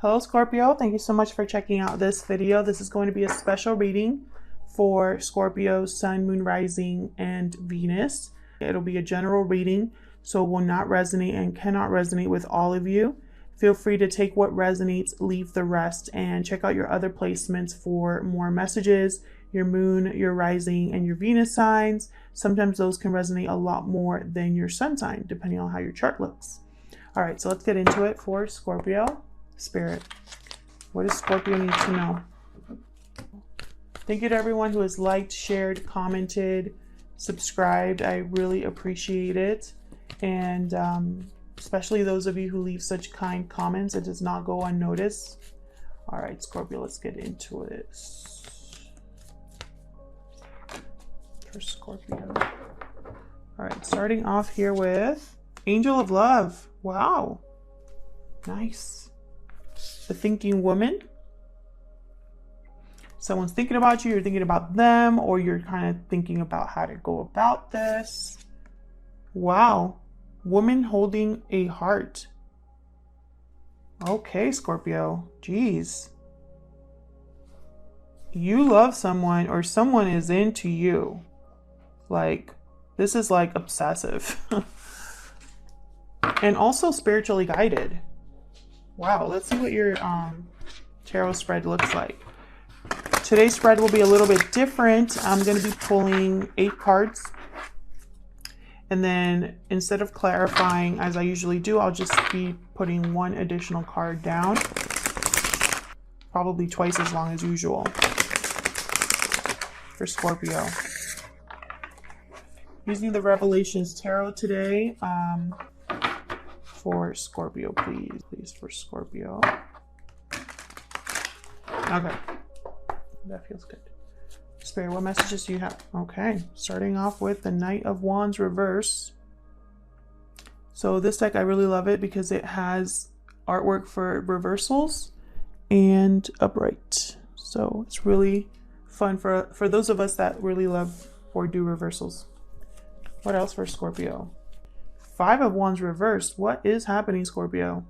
Hello Scorpio, thank you so much for checking out this video. This is going to be a special reading for Scorpio, Sun, Moon, Rising, and Venus. It'll be a general reading, so it will not resonate and cannot resonate with all of you. Feel free to take what resonates, leave the rest, and check out your other placements for more messages, your Moon, your Rising, and your Venus signs. Sometimes those can resonate a lot more than your Sun sign, depending on how your chart looks. All right, so let's get into it for Scorpio. Spirit, what does Scorpio need to know? Thank you to everyone who has liked, shared, commented, subscribed. I really appreciate it. And especially those of you who leave such kind comments. It does not go unnoticed. All right, Scorpio, let's get into this. For Scorpio. All right, starting off here with Angel of Love. Wow. Nice. The thinking woman. Someone's thinking about you, you're thinking about them, or you're kind of thinking about how to go about this. Wow. Woman holding a heart. Okay, Scorpio. Jeez. You love someone, or someone is into you. Like, this is like obsessive. And also spiritually guided. Wow, let's see what your tarot spread looks like. Today's spread will be a little bit different. I'm going to be pulling 8 cards. And then instead of clarifying as I usually do, I'll just be putting 1 additional card down. Probably twice as long as usual for Scorpio. Using the Revelations Tarot today. For Scorpio, please, for Scorpio. Okay, that feels good. Spirit, what messages do you have? Okay, starting off with the Knight of Wands reverse. So this deck, I really love it because it has artwork for reversals and upright. So it's really fun for those of us that really love or do reversals. What else for Scorpio? 5 of Wands reversed. What is happening, Scorpio?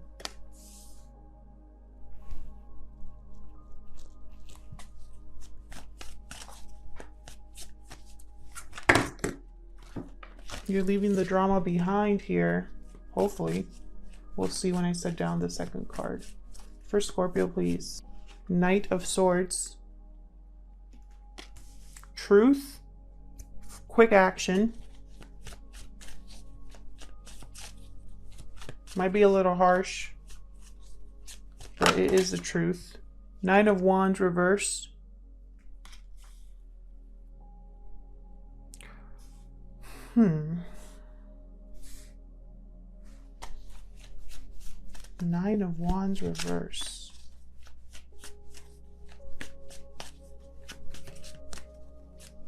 You're leaving the drama behind here. Hopefully. We'll see when I set down the second card. For Scorpio, please. Knight of Swords. Truth. Quick action. Might be a little harsh, but it is the truth. Nine of Wands reversed. Nine of Wands reversed.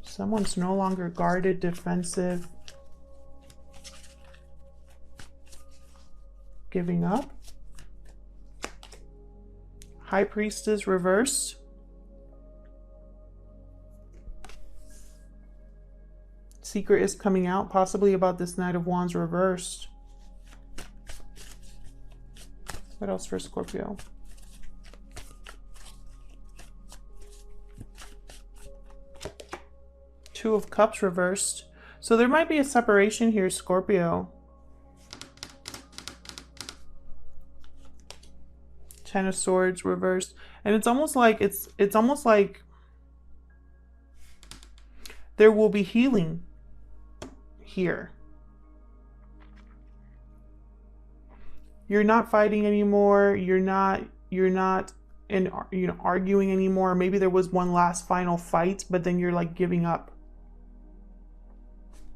Someone's no longer guarded, defensive. Giving up. High Priestess reversed. Secret is coming out, possibly about this Knight of Wands reversed. What else for Scorpio? Two of Cups reversed. So there might be a separation here, Scorpio. 10 of Swords reversed, and it's almost like it's almost like there will be healing here. You're not fighting anymore. You're not arguing anymore. Maybe there was one last final fight, but then you're like giving up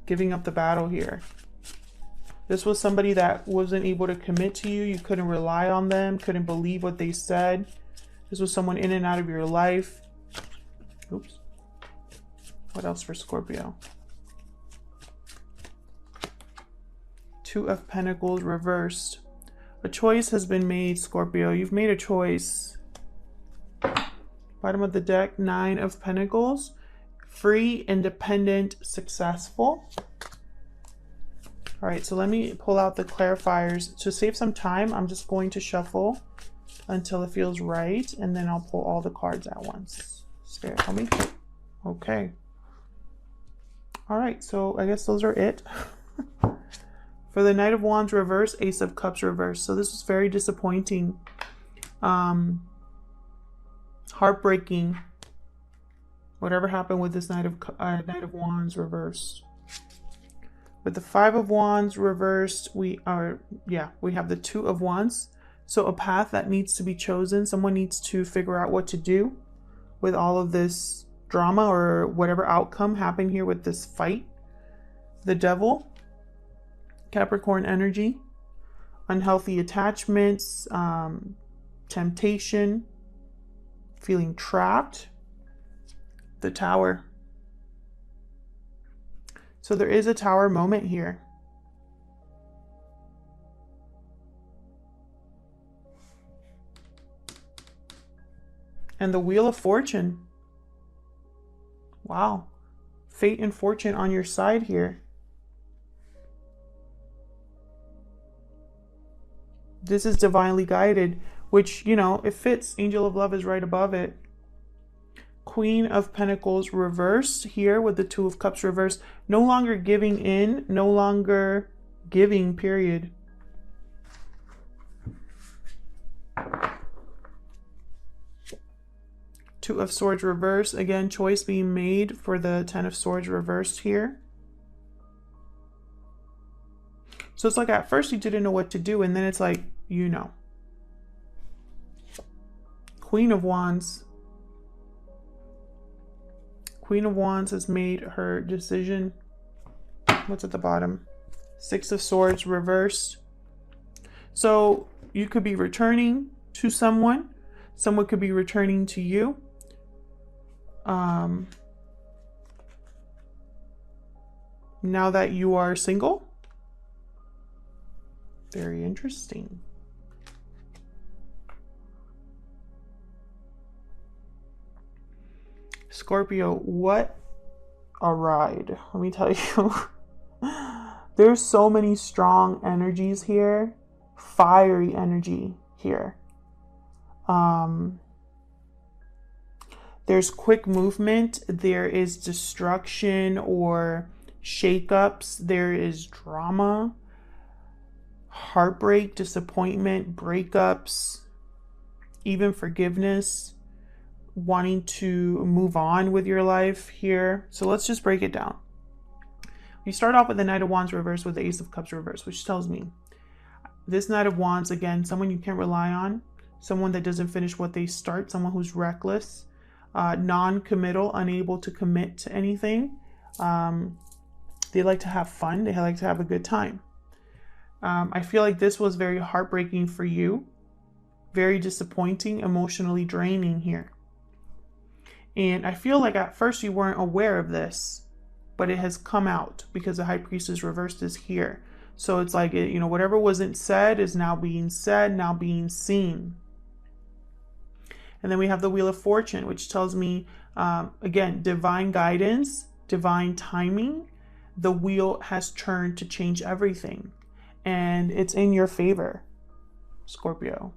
the battle here. This was somebody that wasn't able to commit to you. You couldn't rely on them, couldn't believe what they said. This was someone in and out of your life. Oops. What else for Scorpio? Two of Pentacles reversed. A choice has been made, Scorpio. You've made a choice. Bottom of the deck, 9 of Pentacles. Free, independent, successful. All right, so let me pull out the clarifiers. To save some time, I'm just going to shuffle until it feels right, and then I'll pull all the cards at once. Spirit, help me. Okay. All right, so I guess those are it. For the Knight of Wands reverse, Ace of Cups reverse. So this was very disappointing. Heartbreaking. Whatever happened with this Knight of Wands reversed. With the Five of Wands reversed, we have the Two of Wands. So a path that needs to be chosen. Someone needs to figure out what to do with all of this drama or whatever outcome happened here with this fight. The Devil, Capricorn energy, unhealthy attachments, temptation, feeling trapped. The Tower. So there is a Tower moment here. And the Wheel of Fortune. Wow. Fate and fortune on your side here. This is divinely guided, which, you know, it fits. Angel of Love is right above it. Queen of Pentacles reversed here with the Two of Cups reversed. No longer giving in, no longer giving, period. Two of Swords reversed. Again, choice being made for the Ten of Swords reversed here. So it's like at first you didn't know what to do, and then it's like, you know. Queen of Wands. Queen of Wands has made her decision. What's at the bottom? Six of Swords reversed. So you could be returning to someone. Someone could be returning to you. Now that you are single. Very interesting. Scorpio, what a ride. Let me tell you. There's so many strong energies here. Fiery energy here. There's quick movement. There is destruction or shakeups. There is drama, heartbreak, disappointment, breakups, even forgiveness. Wanting to move on with your life here. So let's just break it down. We start off with the Knight of Wands reverse with the Ace of Cups reverse, which tells me this Knight of Wands, again, someone you can't rely on, someone that doesn't finish what they start, someone who's reckless, non-committal, unable to commit to anything. They like to have fun. They like to have a good time. I feel like this was very heartbreaking for you. Very disappointing, emotionally draining here. And I feel like at first you weren't aware of this, but it has come out because the High Priestess reversed is here. So it's like, you know, whatever wasn't said is now being said, now being seen. And then we have the Wheel of Fortune, which tells me, again, divine guidance, divine timing. The wheel has turned to change everything. And it's in your favor, Scorpio.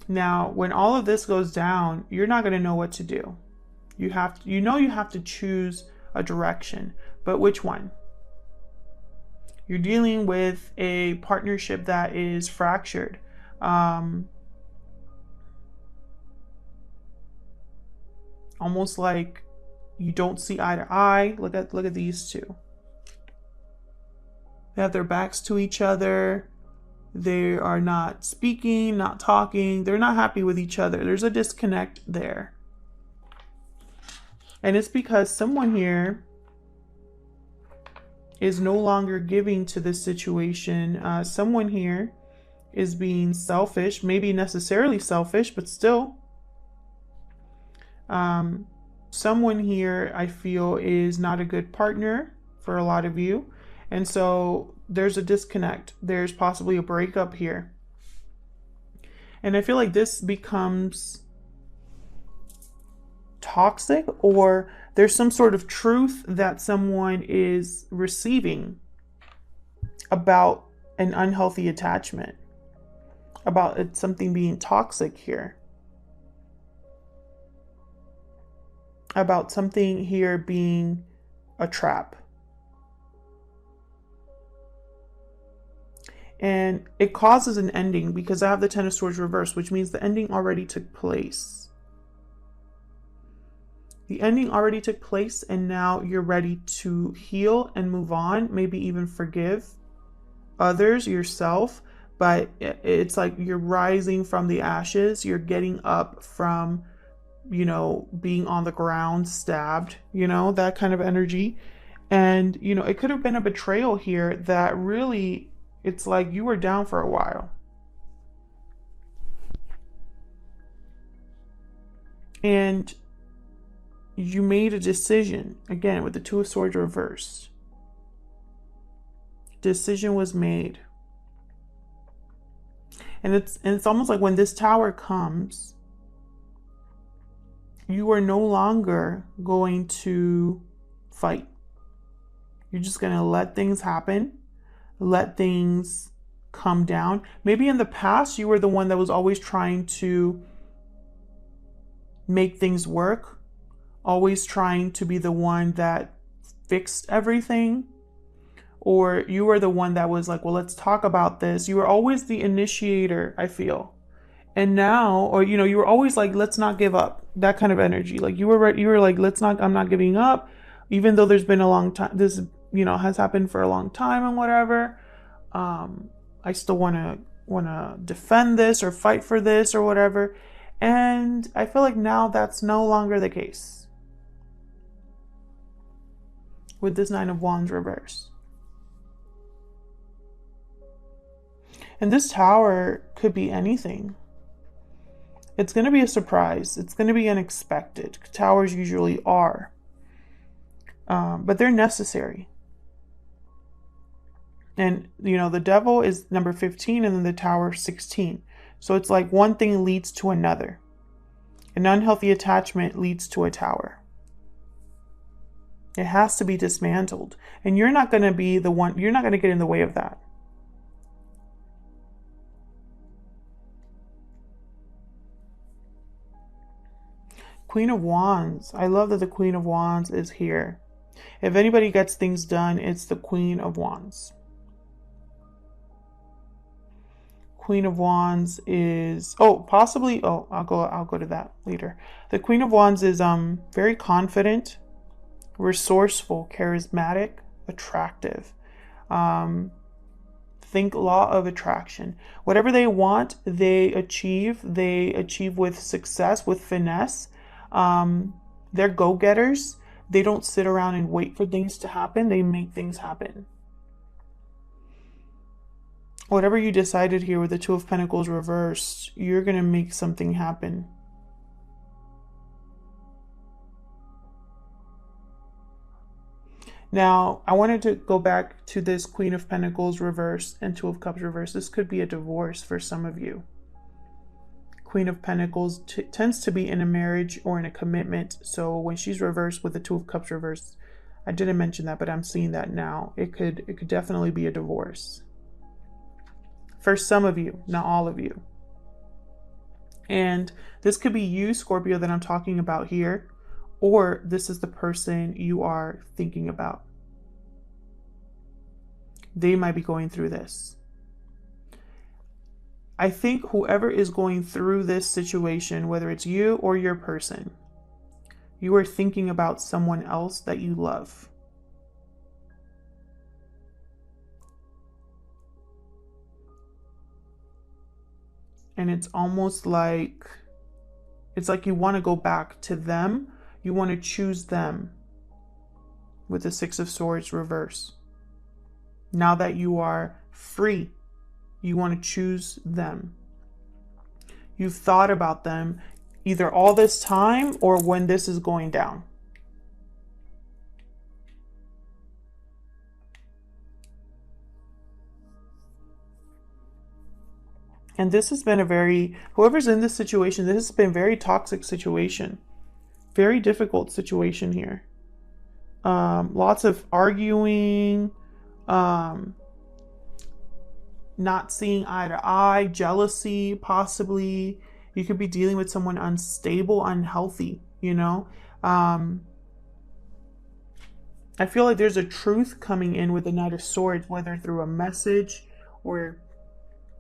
Now, when all of this goes down, you're not going to know what to do. You have to choose a direction, but which one? You're dealing with a partnership that is fractured. Almost like you don't see eye to eye. Look at these two. They have their backs to each other. They are not speaking, not talking. They're not happy with each other. There's a disconnect there. And it's because someone here is no longer giving to this situation. Someone here is being selfish, maybe necessarily selfish, but still. Someone here, I feel, is not a good partner for a lot of you. And so there's a disconnect. There's possibly a breakup here. And I feel like this becomes toxic, or there's some sort of truth that someone is receiving about an unhealthy attachment. about it, something being toxic here. About something here being a trap. And it causes an ending because I have the Ten of Swords reversed, which means the ending already took place. The ending already took place, and now you're ready to heal and move on, maybe even forgive others, yourself. But it's like you're rising from the ashes. You're getting up from, you know, being on the ground, stabbed, you know, that kind of energy. And, you know, it could have been a betrayal here that really, it's like you were down for a while. And you made a decision, again, with the Two of Swords reversed. Decision was made. And it's almost like when this Tower comes, you are no longer going to fight. You're just going to let things happen. Let things come down. Maybe in the past, you were the one that was always trying to make things work. Always trying to be the one that fixed everything. Or you were the one that was like, well, let's talk about this. You were always the initiator, I feel. And now, or, you know, you were always like, let's not give up. That kind of energy. Like you were like, I'm not giving up. Even though there's been a long time, this, you know, has happened for a long time and whatever. I still want to defend this or fight for this or whatever. And I feel like now that's no longer the case. With this Nine of Wands reverse. And this Tower could be anything. It's going to be a surprise. It's going to be unexpected. Towers usually are. But they're necessary. And, you know, the Devil is number 15 and then the Tower 16. So it's like one thing leads to another. An unhealthy attachment leads to a Tower. It has to be dismantled. And you're not going to be the one, you're not going to get in the way of that. Queen of Wands. I love that the Queen of Wands is here. If anybody gets things done, it's the Queen of Wands. Queen of Wands is, possibly, I'll go to that later. The Queen of Wands is very confident, resourceful, charismatic, attractive. Think law of attraction. Whatever they want, they achieve. They achieve with success, with finesse. They're go-getters. They don't sit around and wait for things to happen. They make things happen. Whatever you decided here with the Two of Pentacles reversed, you're going to make something happen. Now, I wanted to go back to this Queen of Pentacles reversed and Two of Cups reversed. This could be a divorce for some of you. Queen of Pentacles tends to be in a marriage or in a commitment. So when she's reversed with the Two of Cups reversed, I didn't mention that, but I'm seeing that now. It could definitely be a divorce. For some of you, not all of you. And this could be you, Scorpio, that I'm talking about here, or this is the person you are thinking about. They might be going through this. I think whoever is going through this situation, whether it's you or your person, you are thinking about someone else that you love. And it's almost like, it's like you want to go back to them. You want to choose them with the Six of Swords reverse. Now that you are free, you want to choose them. You've thought about them either all this time or when this is going down. And this has been a very, whoever's in this situation, this has been a very toxic situation. Very difficult situation here. Lots of arguing. not seeing eye to eye, jealousy, possibly. You could be dealing with someone unstable, unhealthy, you know. I feel like there's a truth coming in with the Knight of Swords, whether through a message or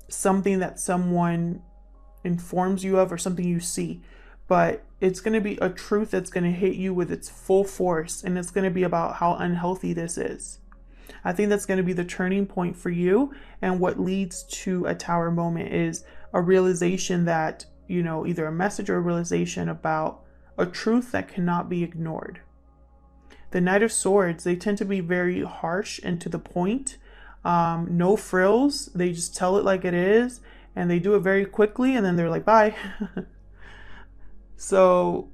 something that someone informs you of or something you see. But it's going to be a truth that's going to hit you with its full force, and it's going to be about how unhealthy this is. I think that's going to be the turning point for you, and what leads to a Tower moment is a realization that, you know, either a message or a realization about a truth that cannot be ignored. The Knight of Swords, they tend to be very harsh and to the point. No frills. They just tell it like it is, and they do it very quickly, and then they're like, bye. So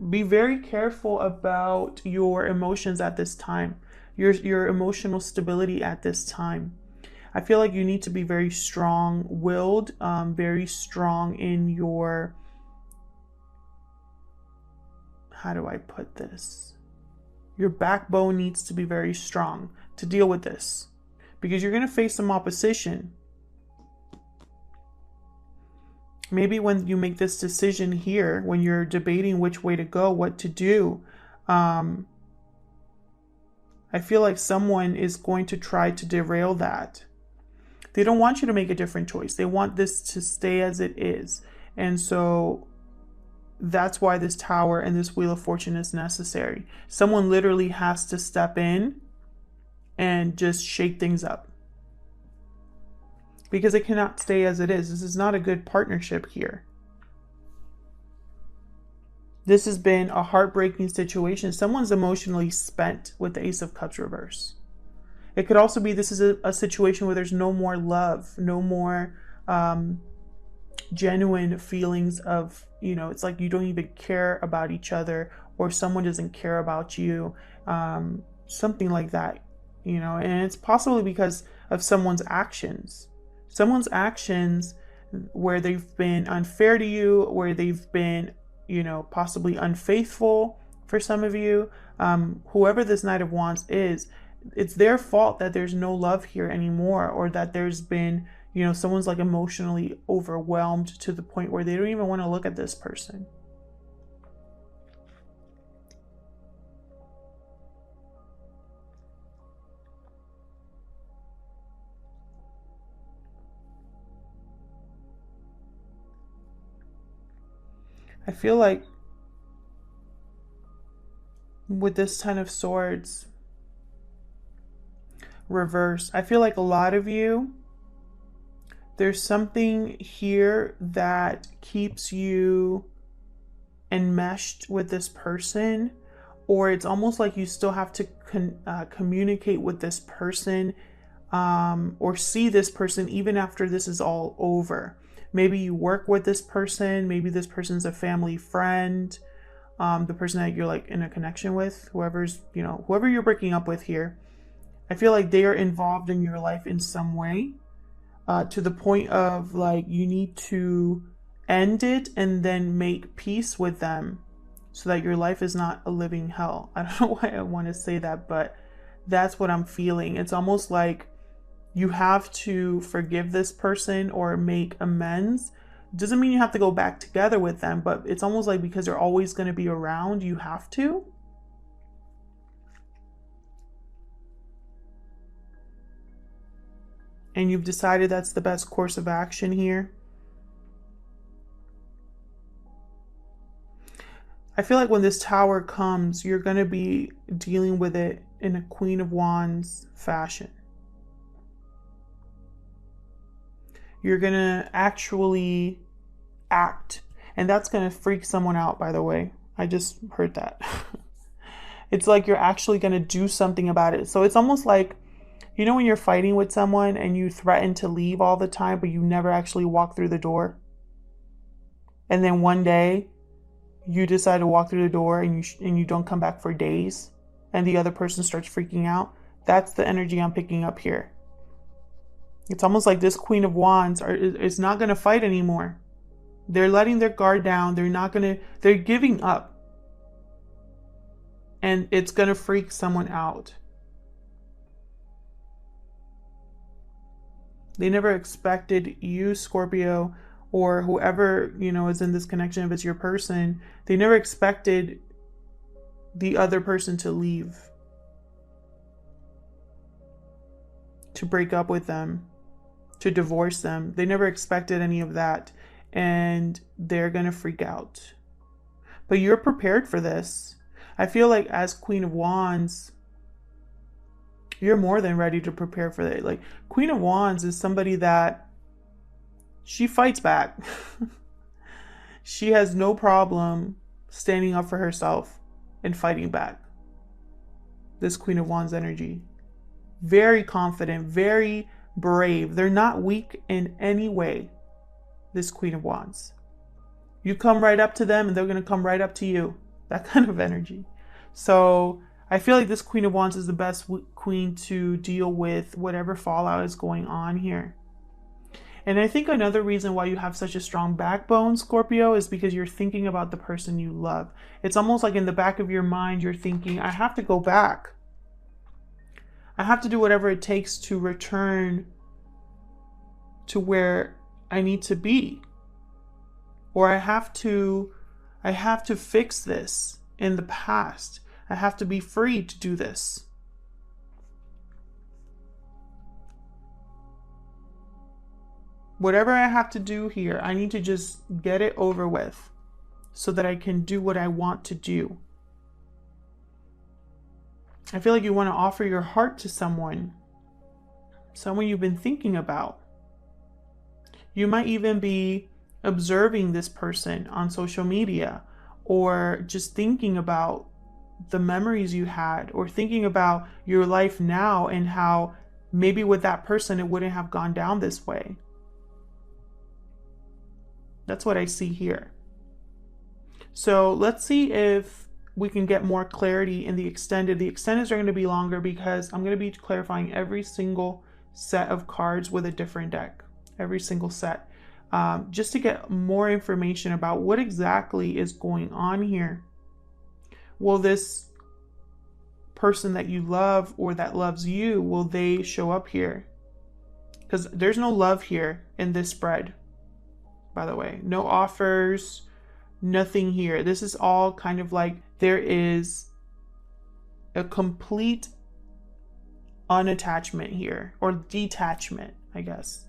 be very careful about your emotions at this time, your emotional stability at this time. I feel like you need to be very strong-willed, very strong in your, how do I put this? Your backbone needs to be very strong to deal with this, because you're going to face some opposition. Maybe when you make this decision here, when you're debating which way to go, what to do, I feel like someone is going to try to derail that. They don't want you to make a different choice. They want this to stay as it is. And so that's why this Tower and this Wheel of Fortune is necessary. Someone literally has to step in and just shake things up, because it cannot stay as it is. This is not a good partnership here. This has been a heartbreaking situation. Someone's emotionally spent with the Ace of Cups reverse. It could also be this is a situation where there's no more love, no more genuine feelings of, you know, it's like you don't even care about each other, or someone doesn't care about you, something like that, you know. And it's possibly because of someone's actions. Someone's actions where they've been unfair to you, where they've been, you know, possibly unfaithful for some of you. Whoever this Knight of Wands is, it's their fault that there's no love here anymore, or that there's been, you know, someone's like emotionally overwhelmed to the point where they don't even want to look at this person. I feel like with this Ten of Swords reverse, I feel like a lot of you, there's something here that keeps you enmeshed with this person, or it's almost like you still have to communicate with this person, or see this person even after this is all over. Maybe you work with this person. Maybe this person's a family friend, the person that you're like in a connection with, whoever's, you know, whoever you're breaking up with here. I feel like they are involved in your life in some way, to the point of like you need to end it and then make peace with them so that your life is not a living hell. I don't know why I want to say that, but that's what I'm feeling. It's almost like you have to forgive this person or make amends. Doesn't mean you have to go back together with them, but it's almost like because they're always going to be around, you have to. And you've decided that's the best course of action here. I feel like when this Tower comes, you're going to be dealing with it in a Queen of Wands fashion. You're going to actually act. And that's going to freak someone out, by the way. I just heard that. It's like you're actually going to do something about it. So it's almost like, you know, when you're fighting with someone and you threaten to leave all the time, but you never actually walk through the door. And then one day you decide to walk through the door and you don't come back for days, and the other person starts freaking out. That's the energy I'm picking up here. It's almost like this Queen of Wands is not going to fight anymore. They're letting their guard down. They're giving up. And it's going to freak someone out. They never expected you, Scorpio, or whoever, you know, is in this connection, if it's your person, they never expected the other person to leave, to break up with them, to divorce them. They never expected any of that, and they're gonna freak out. But you're prepared for this. I feel like as Queen of Wands, you're more than ready to prepare for that. Like, Queen of Wands is somebody that she fights back. She has no problem standing up for herself and fighting back. This Queen of Wands energy. Very confident, very brave. They're not weak in any way, this Queen of Wands. You come right up to them and they're going to come right up to you. That kind of energy. So I feel like this Queen of Wands is the best queen to deal with whatever fallout is going on here. And I think another reason why you have such a strong backbone, Scorpio, is because you're thinking about the person you love. It's almost like in the back of your mind, you're thinking, I have to go back. I have to do whatever it takes to return to where I need to be. Or I have to fix this in the past. I have to be free to do this. Whatever I have to do here, I need to just get it over with so that I can do what I want to do. I feel like you want to offer your heart to someone you've been thinking about. You might even be observing this person on social media, or just thinking about the memories you had, or thinking about your life now and how maybe with that person it wouldn't have gone down this way. That's what I see here. So let's see if we can get more clarity in the extended. The extendeds are going to be longer because I'm going to be clarifying every single set of cards with a different deck. Every single set. Just to get more information about what exactly is going on here. Will this person that you love or that loves you, will they show up here? Because there's no love here in this spread, by the way. No offers, nothing here. This is all kind of like there is a complete unattachment here, or detachment, I guess.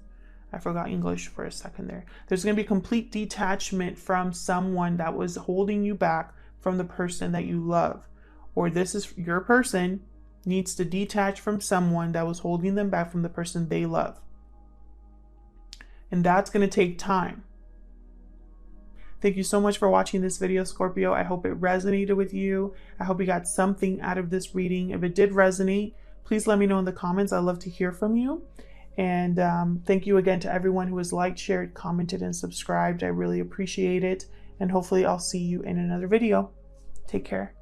I forgot English for a second there. There's going to be complete detachment from someone that was holding you back from the person that you love. Or this is your person needs to detach from someone that was holding them back from the person they love. And that's going to take time. Thank you so much for watching this video, Scorpio. I hope it resonated with you. I hope you got something out of this reading. If it did resonate, please let me know in the comments. I'd love to hear from you. And thank you again to everyone who has liked, shared, commented, and subscribed. I really appreciate it. And hopefully I'll see you in another video. Take care.